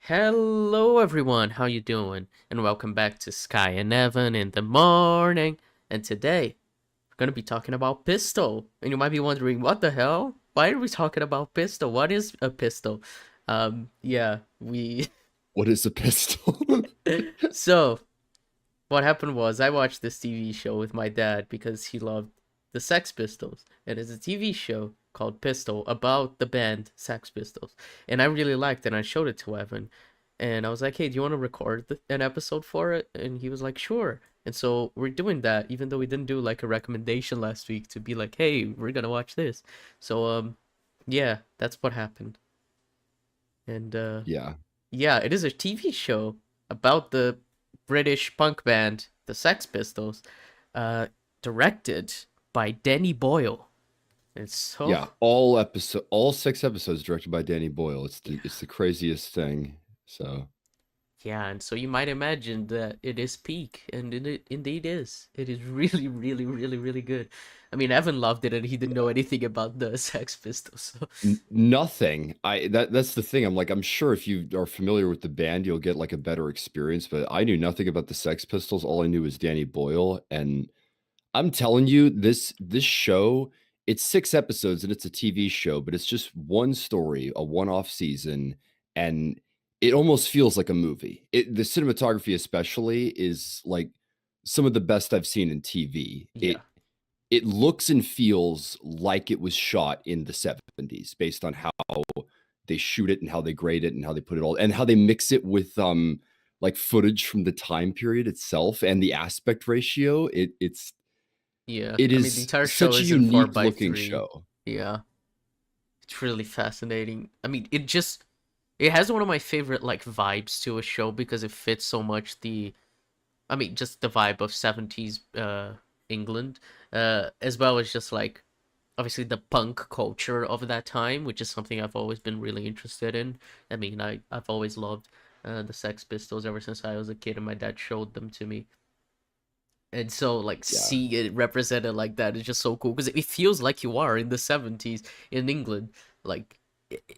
Hello everyone, how you doing? And welcome back to Skye and Evan in the morning. And today we're gonna be talking about pistol. And you might be wondering, what the hell? Why are we talking about pistol? What is a pistol? Yeah, we What is a pistol? so what happened was I watched this TV show with my dad because he loved the Sex Pistols. It is a TV show called Pistol about the band Sex Pistols. And I really liked it and I showed it to Evan. And I was like, hey, do you want to record an episode for it? And he was like, sure. And so we're doing that, even though we didn't do like a recommendation last week to be like, hey, we're gonna watch this. So yeah, that's what happened. And Yeah. yeah, it is a TV show about the British punk band, the Sex Pistols, uh, directed by Danny Boyle. It's so Yeah. All 6 episodes directed by Danny Boyle. It's the craziest thing. So yeah, and so you might imagine that it is peak, and it indeed is. It is really, really, really, really good. I mean, Evan loved it, and he didn't know anything about the Sex Pistols. So nothing. That's the thing. I'm sure if you are familiar with the band, you'll get like a better experience. But I knew nothing about the Sex Pistols. All I knew was Danny Boyle, and I'm telling you, this show, it's 6 episodes and it's a TV show, but it's just one story, a one-off season, and it almost feels like a movie. The cinematography especially is like some of the best I've seen in TV. yeah, It looks and feels like it was shot in the 70s based on how they shoot it and how they grade it and how they put it all and how they mix it with like footage from the time period itself and the aspect ratio. yeah. It I mean, the is entire show such a is in four unique by looking three. show. Yeah, it's really fascinating. I mean, it has one of my favorite like vibes to a show because it fits so much I mean, just the vibe of 70s England, as well as just like obviously the punk culture of that time, which is something I've always been really interested in. I mean, I've always loved the Sex Pistols ever since I was a kid, and my dad showed them to me. And so, like, Yeah. seeing it represented like that is just so cool because it feels like you are in the 70s in England. Like,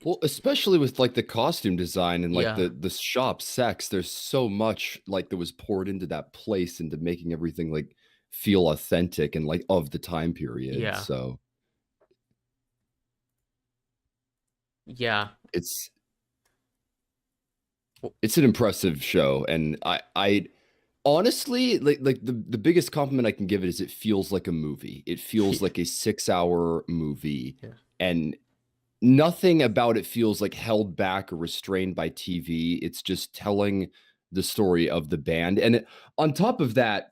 Well, especially with like the costume design and like yeah, the shop sex, there's so much like that was poured into that place into making everything like feel authentic and like of the time period. yeah, So yeah, it's w- it's an impressive show, and I honestly like the biggest compliment I can give it is it feels like a movie. It feels like a 6 hour movie, yeah, and nothing about it feels like held back or restrained by TV. It's just telling the story of the band. And on top of that,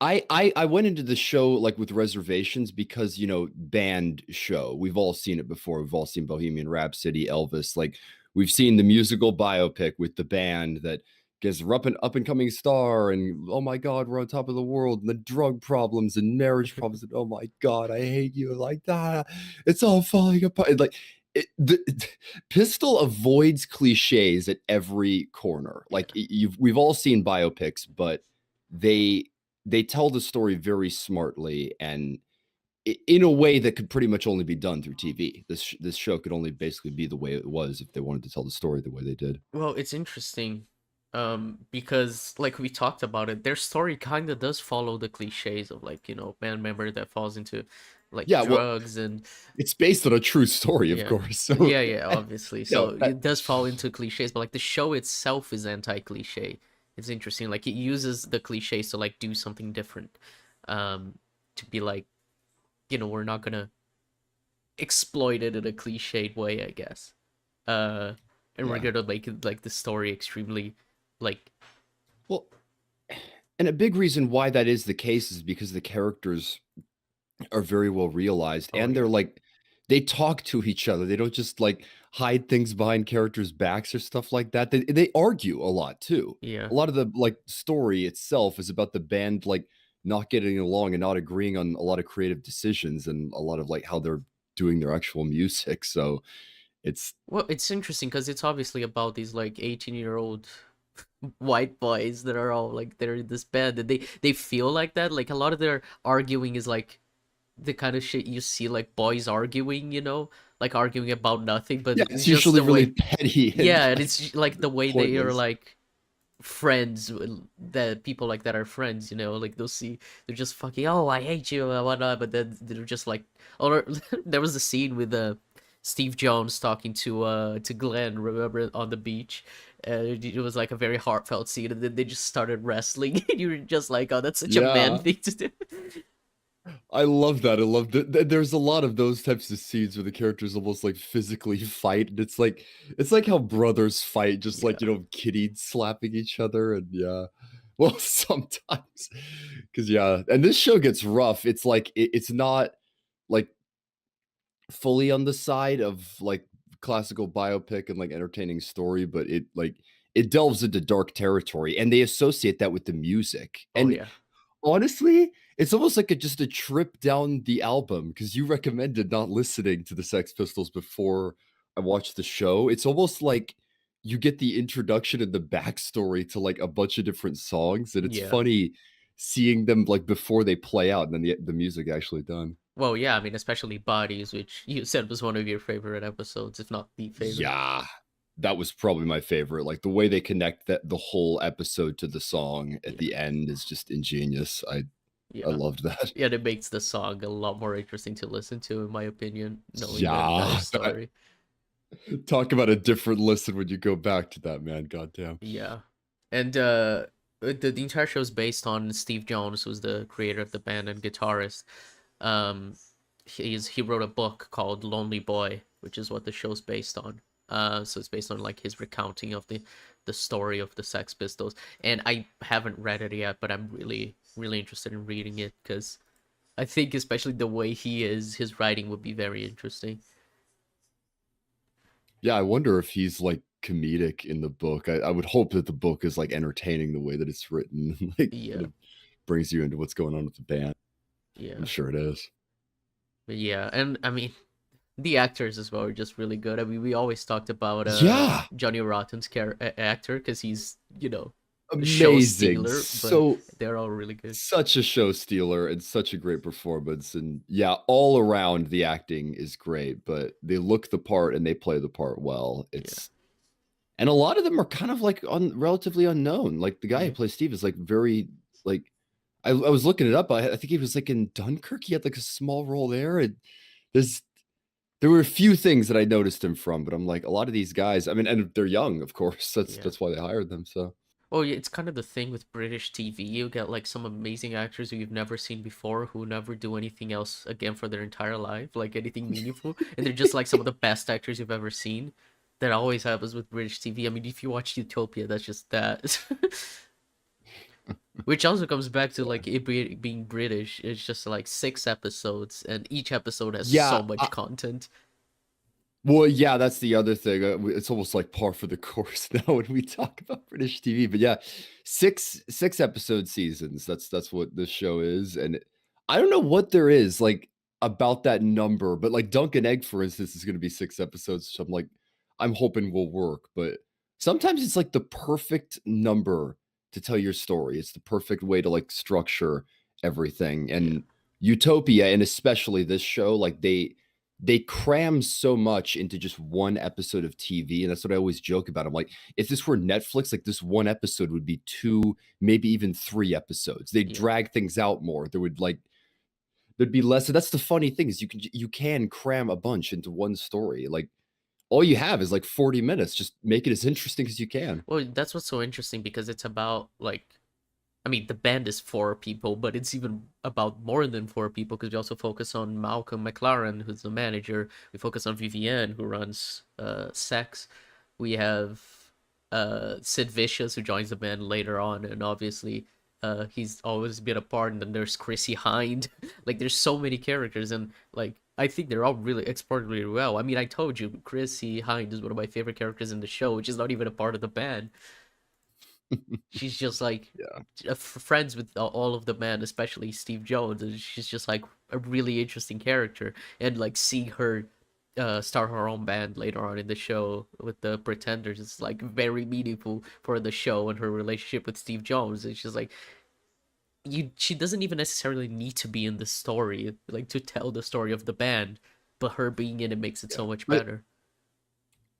I went into the show like with reservations because band show. We've all seen it before. We've all seen Bohemian Rhapsody, Elvis. Like we've seen the musical biopic with the band that gets up and coming star, and oh my god, we're on top of the world, and the drug problems and marriage problems, and oh my god, I hate you, like that. It's all falling apart. And, like Pistol avoids cliches at every corner. Like yeah. we've all seen biopics, but they they tell the story very smartly and in a way that could pretty much only be done through TV. This show could only basically be the way it was if they wanted to tell the story the way they did. Well, it's interesting, because like we talked about it, their story kind of does follow the cliches of like band member that falls into like Yeah, well, drugs and it's based on a true story, of yeah, course. So, yeah, yeah, obviously. So it does fall into cliches, but like the show itself is anti-cliche. It's interesting, like it uses the cliches to like do something different, to be like we're not gonna exploit it in a cliched way, I guess. Uh, and we're yeah. gonna make it like the story extremely like Well, and a big reason why that is the case is because the characters are very well realized, oh and yeah, they talk to each other. They don't just like hide things behind characters' backs or stuff like that. They argue a lot too. yeah. A lot of the like story itself is about the band like not getting along and not agreeing on a lot of creative decisions and a lot of like how they're doing their actual music. So it's Well, it's interesting because it's obviously about these like 18-year-old white boys that are all like they're in this band and they feel like that. Like a lot of their arguing is like the kind of shit you see like boys arguing, like arguing about nothing, but Yeah, it's it's just usually the really way. petty and Yeah, and like it's like the way they are pointless. like friends, that people like that are friends, like they'll see, they're just fucking, oh, I hate you and whatnot, but then they're just like, or there was a scene with Steve Jones talking to Glenn, remember, on the beach. It was like a very heartfelt scene, and then they just started wrestling. And you were just like, oh, that's such a man Yeah. thing to do. I love that. I love that. There's a lot of those types of scenes where the characters almost like physically fight, and it's like how brothers fight, just like Yeah. kitties slapping each other, and yeah. Well, sometimes, because yeah, and this show gets rough. It's like it's not like fully on the side of like classical biopic and like entertaining story, but it delves into dark territory, and they associate that with the music. Oh And yeah. honestly, it's almost like just a trip down the album because you recommended not listening to the Sex Pistols before I watched the show. It's almost like you get the introduction and the backstory to like a bunch of different songs, and it's Yeah. funny seeing them like before they play out and then the music actually done. Well, yeah, I mean, especially Bodies, which you said was one of your favorite episodes, if not the favorite. Yeah, that was probably my favorite. Like the way they connect the whole episode to the song at Yeah. the end is just ingenious. I Yeah. loved that. Yeah, it makes the song a lot more interesting to listen to, in my opinion, knowing the entire Yeah, that story. talk about a different listen when you go back to that, man. Goddamn. Yeah. And the entire show is based on Steve Jones, who's the creator of the band and guitarist. Um he wrote a book called Lonely Boy, which is what the show's based on. So it's based on like his recounting of the story of the Sex Pistols. And I haven't read it yet, but I'm really really interested in reading it because I think especially the way he is, his writing would be very interesting. Yeah, I wonder if he's like comedic in the book. I would hope that the book is like entertaining the way that it's written, like kind Yeah. of brings you into what's going on with the band. I'm Yeah. sure it is. But yeah, and I mean, the actors as well are just really good. I mean, we always talked about Yeah, Johnny Rotten's actor because he's, a show amazing. stealer, but So they're all really good. such a show stealer and such a great performance. And yeah, all around the acting is great, but they look the part and they play the part well. Yeah. It's and a lot of them are kind of like relatively unknown. Like the guy who Hmm. plays Steve is like very like I was looking it up. I think he was like in Dunkirk. He had like a small role there. And there's there were a few things that I noticed him from, but I'm like a lot of these guys. I mean, and they're young, of course. Yeah. That's why they hired them. So Well, yeah, it's kind of the thing with British TV. You get like some amazing actors who you've never seen before, who never do anything else again for their entire life, like anything meaningful, and they're just like some of the best actors you've ever seen. That always happens with British TV. I mean, if you watch Utopia, that's just that. Which also comes back to like it being British. It's just like 6 episodes, and each episode has so yeah, much content. well, yeah, that's the other thing. It's almost like par for the course now when we talk about British TV. But yeah, six episode seasons. That's what this show is, and I don't know what there is like about that number. But like Dunkin' Egg, for instance, is going to be 6 episodes. So I'm hoping will work. But sometimes it's like the perfect number to tell your story. It's the perfect way to like structure everything. Yeah, And Utopia, and especially this show, like they cram so much into just one episode of TV. And that's what I always joke about. I'm like, if this were Netflix, like this one episode would be two, maybe even 3 episodes. They'd yeah. drag things out more. There'd be less. And that's the funny thing is you can cram a bunch into one story. Like all you have is like 40 minutes. Just make it as interesting as you can. Well, that's what's so interesting because it's about like, I mean, the band is 4 people, but it's even about more than 4 people because we also focus on Malcolm McLaren, who's the manager. We focus on Vivienne, who runs Sex. We have Sid Vicious, who joins the band later on, and obviously he's always been a part. And then there's Chrissy Hind. Like, there's so many characters, and like I think they're all really explored really well. I mean, I told you, Chrissy Hind is one of my favorite characters in the show, which is not even a part of the band. She's just like Yeah. friends with all of the men, especially Steve Jones, and she's just like a really interesting character. And like seeing her start her own band later on in the show with the Pretenders is like very meaningful for the show and her relationship with Steve Jones. It's just like she doesn't even necessarily need to be in the story like to tell the story of the band. but her being in it makes it Yeah. so much But better.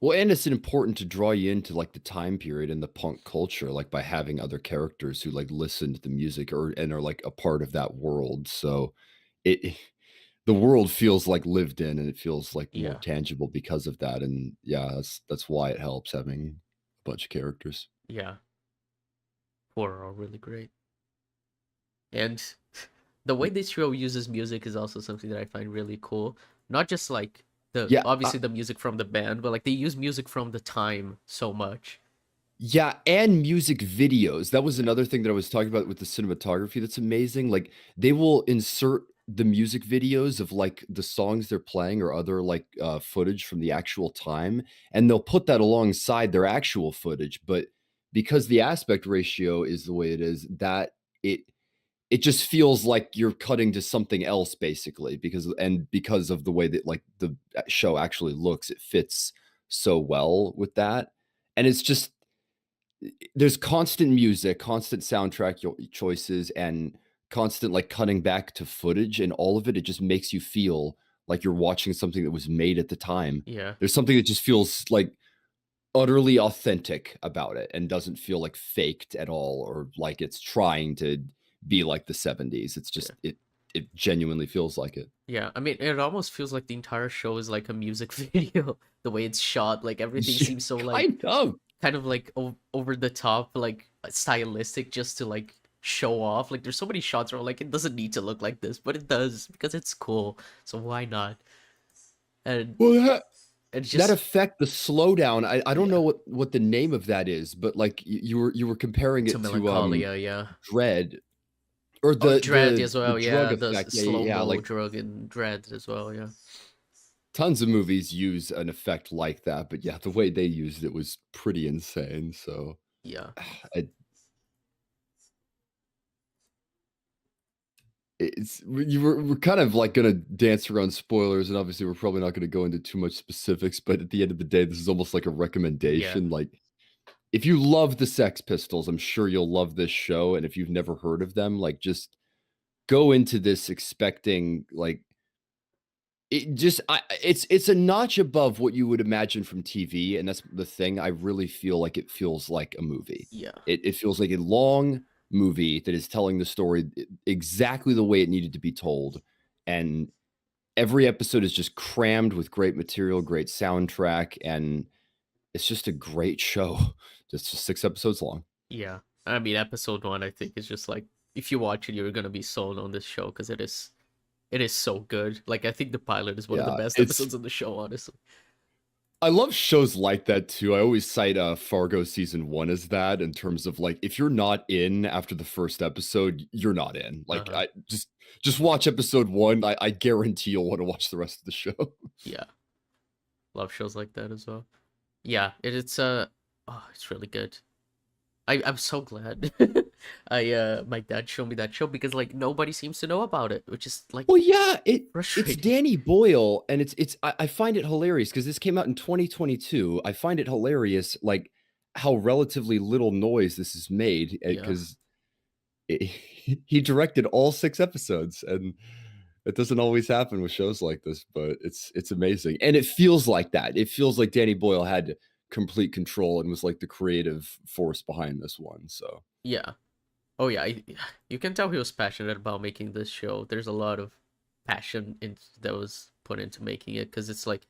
well, and it's important to draw you into like the time period and the punk culture, like by having other characters who like listen to the music or and are like a part of that world. So it the world feels like lived in and it feels like more Yeah, tangible because of that. And yeah, that's why it helps having a bunch of characters. yeah, who are all really great. And the way this show uses music is also something that I find really cool. Not just like the Yeah, obviously the music from the band, but like they use music from the time so much. yeah, and music videos. That was another thing that I was talking about with the cinematography that's amazing. Like, they will insert the music videos of, like, the songs they're playing or other, like, footage from the actual time, and they'll put that alongside their actual footage, but because the aspect ratio is the way it is, that it it just feels like you're cutting to something else basically because of the way that, like, the, show actually looks, it fits so well with that, and it's just there's constant music, constant soundtrack choices, and constant like cutting back to footage, and all of it. It just makes you feel like you're watching something that was made at the time. Yeah, There's something that just feels like utterly authentic about it, and doesn't feel like faked at all, or like it's trying to be like the '70s. It's yeah. just it genuinely feels like it. Yeah, I mean, it almost feels like the entire show is like a music video. The way it's shot, like everything Yeah, seems so like kind of. kind of like over the top, like stylistic, just to like show off. Like there's so many shots where like it doesn't need to look like this, but it does because it's cool. So why not? And Well, it's that just effect, the slowdown, I don't know yeah, what the name of that is, but, like, you were comparing to it to, Melancholia, yeah. Dread or Oh, the Dread the as the well, drug yeah. The effect. Yeah, yeah, slow yeah, mo like, drug and Dread as well, yeah. tons of movies use an effect like that, but, yeah, the way they used it was pretty insane, so, Yeah, I it's we're kind of, like, gonna dance around spoilers, and obviously, we're probably not gonna go into too much specifics, but at the end of the day, this is almost like a yeah, recommendation, like, if you love the Sex Pistols, I'm sure you'll love this show, and if you've never heard of them, like, just go into this expecting, like, it just it's a notch above what you would imagine from TV, and that's the thing, I really feel like it feels like a movie. yeah, It feels like a long movie that is telling the story exactly the way it needed to be told, and every episode is just crammed with great material, great soundtrack, and it's just a great show. Just 6 episodes long. yeah. I mean, episode one, I think, is just like if you watch it, you're gonna be sold on this show because it is so good. Like I think the pilot is one of the Yeah, best it's episodes of the show, honestly. I love shows like that too. I always cite Fargo season 1 as that in terms of like if you're not in after the first episode, you're not in. Like Uh-huh. I just watch episode 1. I guarantee you'll want to watch the rest of the show. Yeah. Love shows like that as well. Yeah, it's oh, it's really good. I'm so glad. I my dad showed me that show because like nobody seems to know about it, which is like Well, yeah, it's frustrating. Danny Boyle and it's I find it hilarious because this came out in 2022. I find it hilarious like how relatively little noise this is made Yeah. because he directed all 6 episodes, and it doesn't always happen with shows like this, but it's amazing, and it feels like that. It feels like Danny Boyle had complete control and was, like, the creative force behind this one, so Yeah. Oh yeah, you can tell he was passionate about making this show. There's a lot of passion that was put into making it because it's like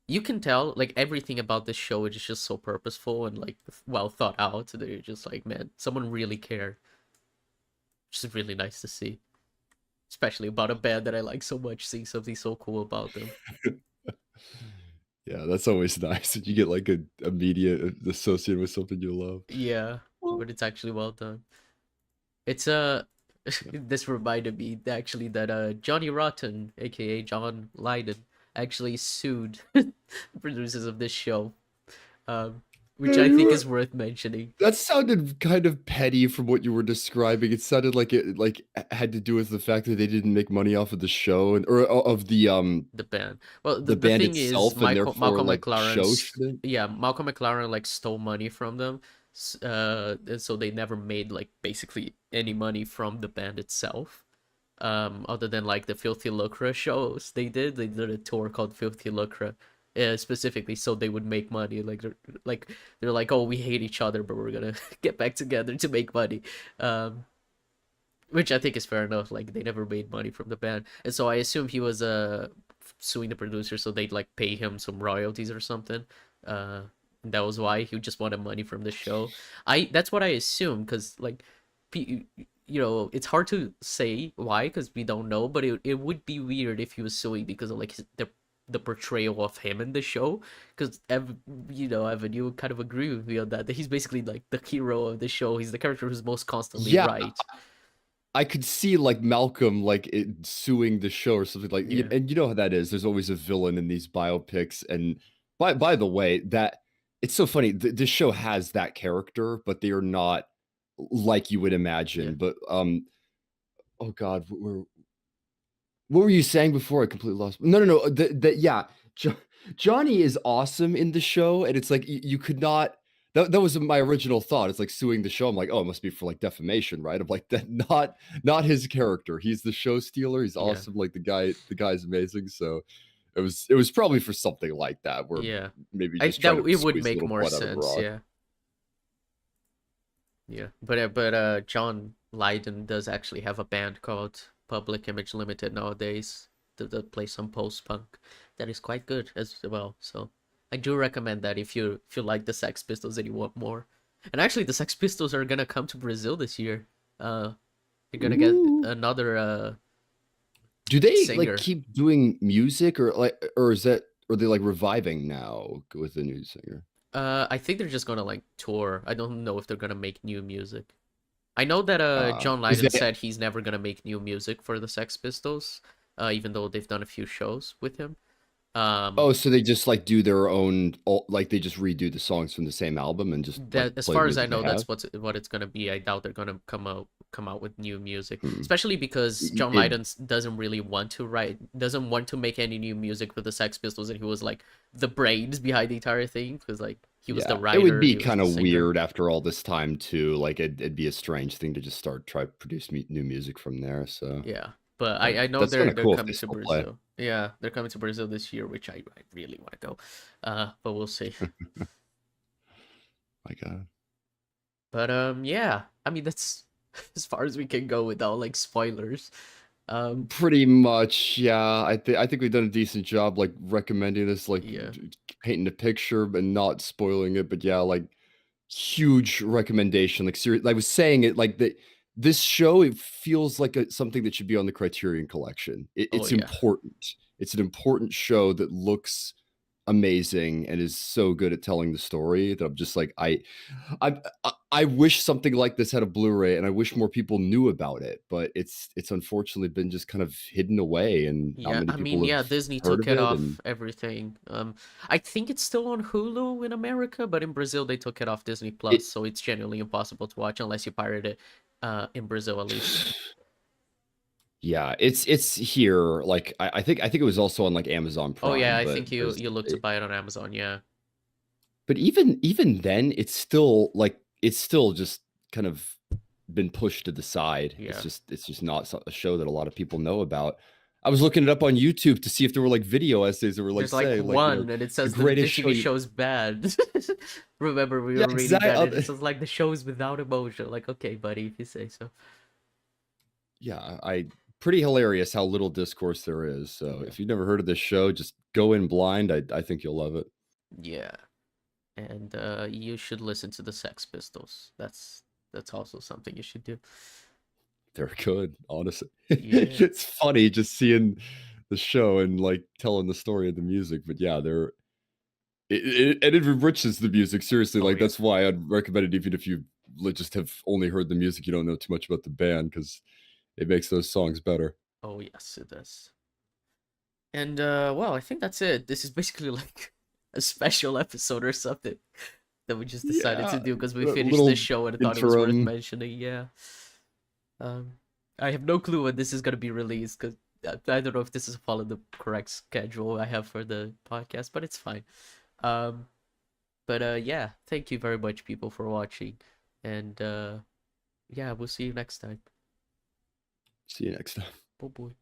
you can tell like everything about this show is just so purposeful and like well thought out that you're just like, man, someone really cared. Which is really nice to see, especially about a band that I like so much. Seeing something so cool about them. yeah, that's always nice that you get, like, a immediate associated with something you love. Yeah, Well, but it's actually well done. It's this reminded me actually that Johnny Rotten, aka John Lydon, actually sued the producers of this show, um, which yeah, I think you is worth mentioning. that sounded kind of petty from what you were describing. It sounded like it, like, had to do with the fact that they didn't make money off of the show and or o of The band. Well, the the band thing is, itself, and therefore, Malcolm like, the show McLaren's shouldn't. yeah, Malcolm McLaren like stole money from them, and so they never made like basically any money from the band itself. other than like the Filthy Lucre shows they did a tour called Filthy Lucre, specifically so they would make money. They're like, oh, we hate each other, but we're gonna get back together to make money. Um, which I think is fair enough. Like they never made money from the band, and so I assume he was suing the producer, so they'd like pay him some royalties or something. Uh, that was why he just wanted money from the show. I That's what I assume because like, it's hard to say why because we don't know, but it would be weird if he was suing because of like the portrayal of him in the show. Because Evan, you would kind of agree with me on that he's basically like the hero of the show. He's the character who's most constantly Yeah, right. I could see like Malcolm like suing the show or something like, Yeah. and you know how that is. There's always a villain in these biopics. And by the way, that it's so funny. This show has that character, but they are not like you would Yeah. imagine. But oh God, what were you saying before? I completely lost. No. Yeah, jo- Johnny is awesome in the show, and it's like you could not. That was my original thought. It's like suing the show. I'm like, oh, it must be for like defamation, right? I'm like, that not his character. He's the show stealer. He's Yeah. awesome. Like the guy's amazing. So it was probably for something like that, where Yeah. maybe I just that trying to it would squeeze a make little more blood out of a sense. rock. Yeah. Yeah. But John Lydon does actually have a band called Public Image Limited nowadays that play some post punk that is quite good as well. So I do recommend that if you like the Sex Pistols and you want more. And actually the Sex Pistols are gonna come to Brazil this year. You're gonna get Ooh. another Do they like singer. keep doing music, or is that, are they like reviving now with the new singer? I think they're just gonna like tour. I don't know if they're gonna make new music. I know that John Because Lydon they, said he's never gonna make new music for the Sex Pistols, even though they've done a few shows with him. Um, oh, so they just like do their own, like they just redo the songs from the same album and just like that as play far as I music they know, that's have. what it's gonna be. I doubt they're gonna come out with new music, Hmm. especially because John It, Lydon doesn't really want to doesn't want to make any new music with the Sex Pistols, and he was like the brains behind the entire thing because like he was the yeah, it would writer, be he was kind the of singer. weird after all this time too. Like it'd be a strange thing to just try to produce new music from there. So, Yeah, but but I know that's kind of they're cool if they coming to still play. Brazil. Yeah, they're coming to Brazil this year, which I really want to go. But we'll see. My God. But yeah. I mean that's as far as we can go without like spoilers. Um, Pretty much, yeah. I think we've done a decent job, like recommending this, like yeah. painting a picture and not spoiling it. But yeah, like huge recommendation. Like serious, I was saying it like that. This show, it feels like something that should be on the Criterion Collection. Oh It's yeah. important. It's an important show that looks amazing and is so good at telling the story that I'm just like I wish something like this had a Blu-ray, and I wish more people knew about it, but it's unfortunately been just kind of hidden away, and not Yeah, many I mean, people have yeah, Disney heard took of it it. And off everything. I think it's still on Hulu in America, but in Brazil they took it off Disney it Plus, so it's genuinely impossible to watch unless you pirate it, in Brazil at least. yeah, it's here. Like I think it was also on like Amazon Oh yeah, Prime, I but think you look to buy it on Amazon. Yeah. even then, it's still just kind of been pushed to the side. Yeah. It's just not a show that a lot of people know about. I was looking it up on YouTube to see if there were like video essays that were like There's like saying like, one, and it the says the greatest show TV you. show's bad. Remember, we Yeah, were reading that, and it exactly. says like the show's without emotion. Like, okay, buddy, if you say so. Yeah, I pretty hilarious how little discourse there is. So Yeah. if you've never heard of this show, just go in blind. I think you'll love it. Yeah, and you should listen to the Sex Pistols. That's also something you should do. They're good, honestly. Yeah. It's funny just seeing the show and like telling the story of the music. But yeah, and it enriches the music. Seriously, Oh like yeah. that's why I'd recommend it, even if you just have only heard the music, you don't know too much about the band, because it makes those songs better. Oh yes, it does. And well, I think that's it. This is basically like a special episode or something that we just decided to Yeah, do because we a finished this little show and thought it was worth interim. mentioning. Yeah. Um, I have no clue when this is gonna be released because I don't know if this is following the correct schedule I have for the podcast, but it's fine. Um, but yeah, thank you very much, people, for watching, and yeah, we'll see you next time. See you next time. Oh boy.